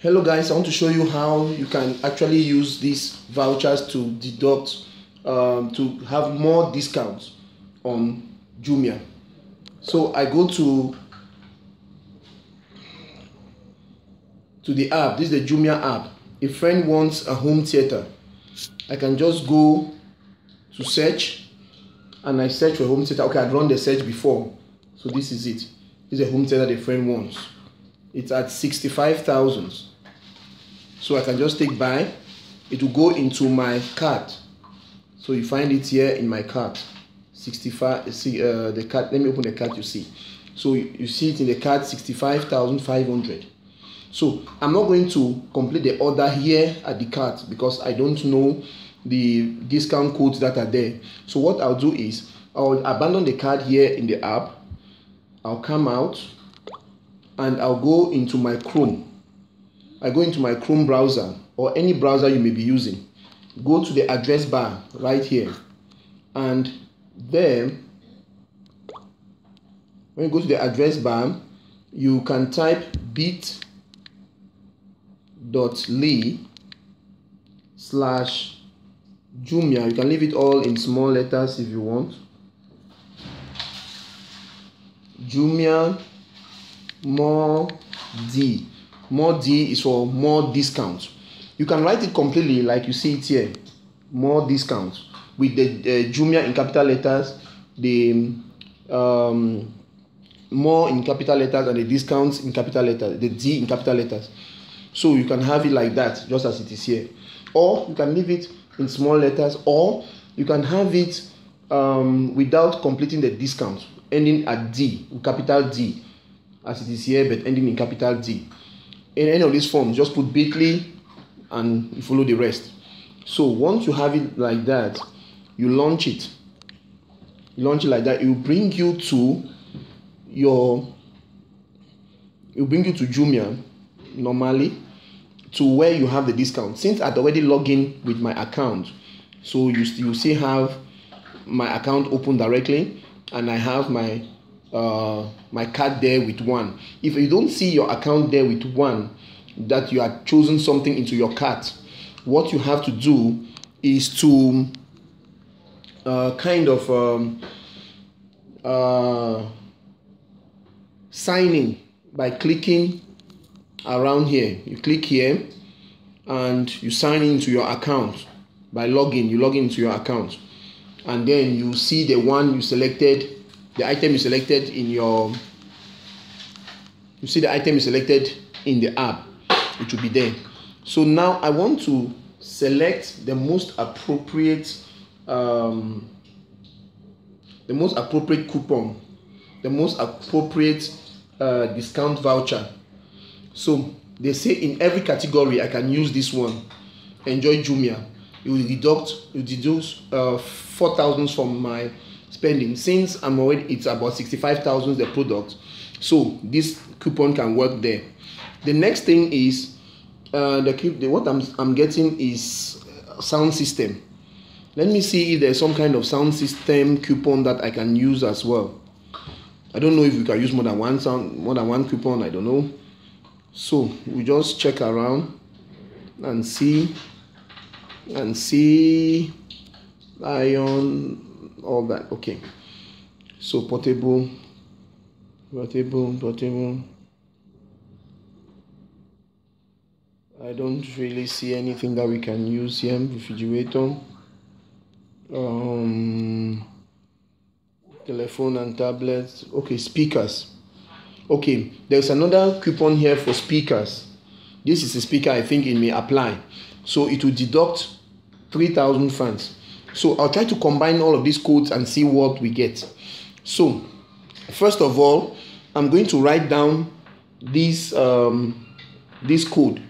Hello guys, I want to show you how you can actually use these vouchers to deduct to have more discounts on Jumia. So I go to the app. This is the Jumia app. A friend wants a home theater. I can just go to search and I search for home theater. Okay, I'd run the search before, so this is it. This is a home theater the friend wants. It's at 65,000. So I can just take buy. It will go into my cart. So you find it here in my cart. 65. See the cart. Let me open the cart. You see. So you see it in the cart, 65,500. So I'm not going to complete the order here at the cart because I don't know the discount codes that are there. So what I'll do is I'll abandon the cart here in the app. I'll come out and I'll go into my Chrome. I go into my Chrome browser or any browser you may be using. Go to the address bar right here, and then when you go to the address bar, you can type bit.ly/Jumia. You can leave it all in small letters if you want. Jumia more D. More D is for more discounts. You can write it completely like you see it here. More discounts with the Jumia in capital letters, the more in capital letters, and the discounts in capital letters, the D in capital letters. So you can have it like that, just as it is here. Or you can leave it in small letters, or you can have it without completing the discount, ending at D, in capital D, as it is here, but ending in capital D. In any of these forms, just put bit.ly and you follow the rest. So once you have it like that, you launch it. You launch it like that. It will bring you to Jumia normally, to where you have the discount. Since I'd already logged in with my account, so you still have my account open directly, and I have my my card there with one. If you don't see your account there with one, that you have chosen something into your cart, what you have to do is to sign in by clicking around here. You click here and you sign into your account by login. You log into your account, and then you see the one you selected, the item you selected in your, you see the item you selected in the app. It will be there. So now I want to select the most appropriate coupon, the most appropriate discount voucher. So they say in every category I can use this one. Enjoy Jumia. It will deduce 4,000 from my spending. Since it's about 65,000 the product, so this coupon can work there. The next thing is what I'm getting is sound system. Let me see if there's some kind of sound system coupon that I can use as well. I don't know if we can use more than one coupon. I don't know. So we just check around and see iron, all that. Okay, so portable. I don't really see anything that we can use here. Refrigerator, telephone and tablets. Okay, speakers. Okay, there's another coupon here for speakers. This is a speaker. I think it may apply, so it will deduct 3,000 francs. So I'll try to combine all of these codes and see what we get. So first of all, I'm going to write down this code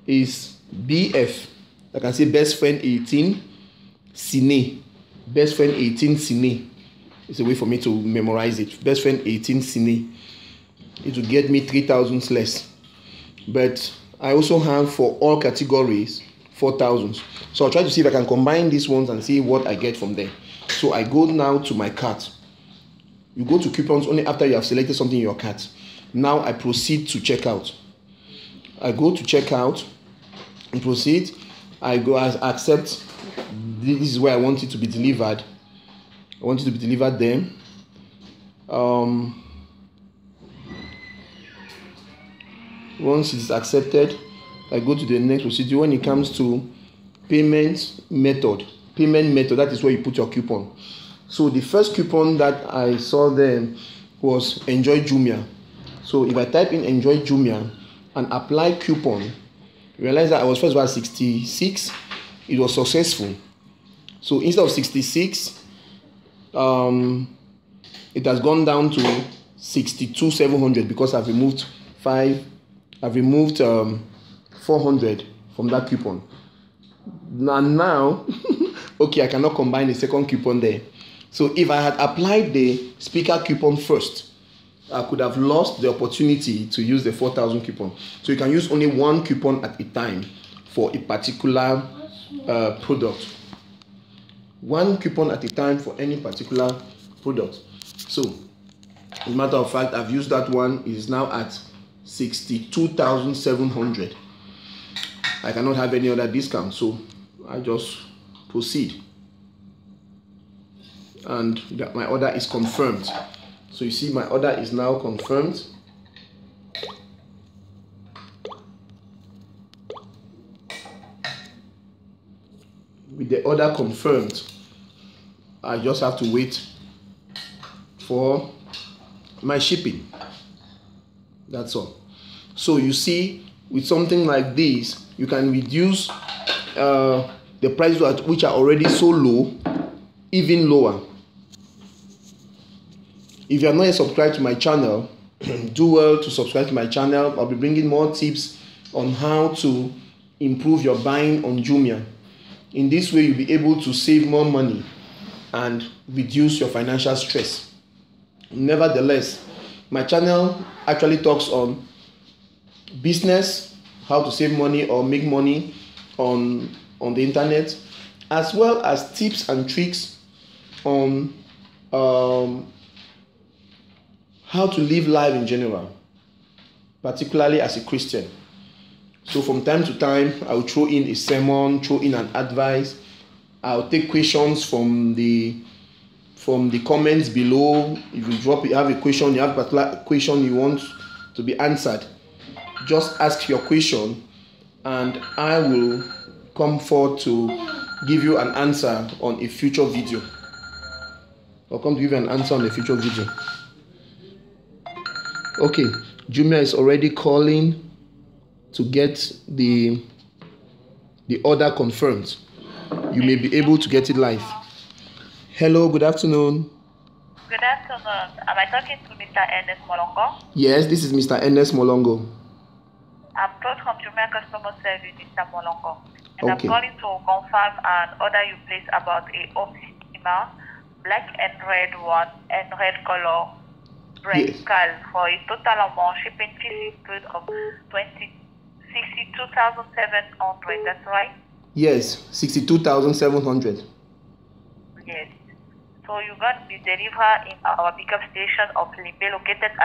is BF. I can say best friend 18 Cine. Best friend 18 Cine. It's a way for me to memorize it. Best friend 18 Cine. It will get me 3,000 less. But I also have for all categories 4,000. So I'll try to see if I can combine these ones and see what I get from there. So I go now to my cart. You go to coupons only after you have selected something in your cart. Now I proceed to checkout. I go to checkout and proceed. I go as accept. This is where I want it to be delivered. I want it to be delivered there. Once it's accepted, I go to the next procedure. When it comes to payment method, that is where you put your coupon. So the first coupon that I saw there was Enjoy Jumia. So if I type in Enjoy Jumia and apply coupon, realize that I was first at 66. It was successful. So instead of 66, it has gone down to 62,700 because I've removed 400 from that coupon. Now okay, I cannot combine the second coupon there. So if I had applied the speaker coupon first, I could have lost the opportunity to use the 4,000 coupon. So you can use only one coupon at a time for a particular product. One coupon at a time for any particular product. So as a matter of fact, I've used that one. It is now at 62,700. I cannot have any other discount, so I just proceed, and my order is confirmed. So you see, my order is now confirmed. With the order confirmed, I just have to wait for my shipping. That's all. So you see, with something like this, you can reduce the prices which are already so low even lower. If you are not yet subscribed to my channel, do well to subscribe to my channel. I'll be bringing more tips on how to improve your buying on Jumia. In this way, you'll be able to save more money and reduce your financial stress. Nevertheless, my channel actually talks on business, how to save money or make money on the internet, as well as tips and tricks on how to live life in general, particularly as a Christian. So from time to time, I will throw in a sermon, throw in an advice. I'll take questions from the comments below. If you have a question, you have a particular question you want to be answered, just ask your question and I will come forward to give you an answer on a future video. I'll come to give you an answer on a future video. Okay, Jumia is already calling to get the order confirmed. You may be able to get it live. Hello, good afternoon. Good afternoon. Am I talking to Mr. Ernest Molongo? Yes, this is Mr. Ernest Molongo. I'm called from Jumia Customer Service, Mr. Molongo. And Okay. I'm calling to confirm an order you placed about a home steamer, black and red one, and red color, red Yes. skull, for a total amount shipping fee of 62,700. That's right? Yes, 62,700. Yes. So you're going to be delivered in our pickup station of Limbe, located at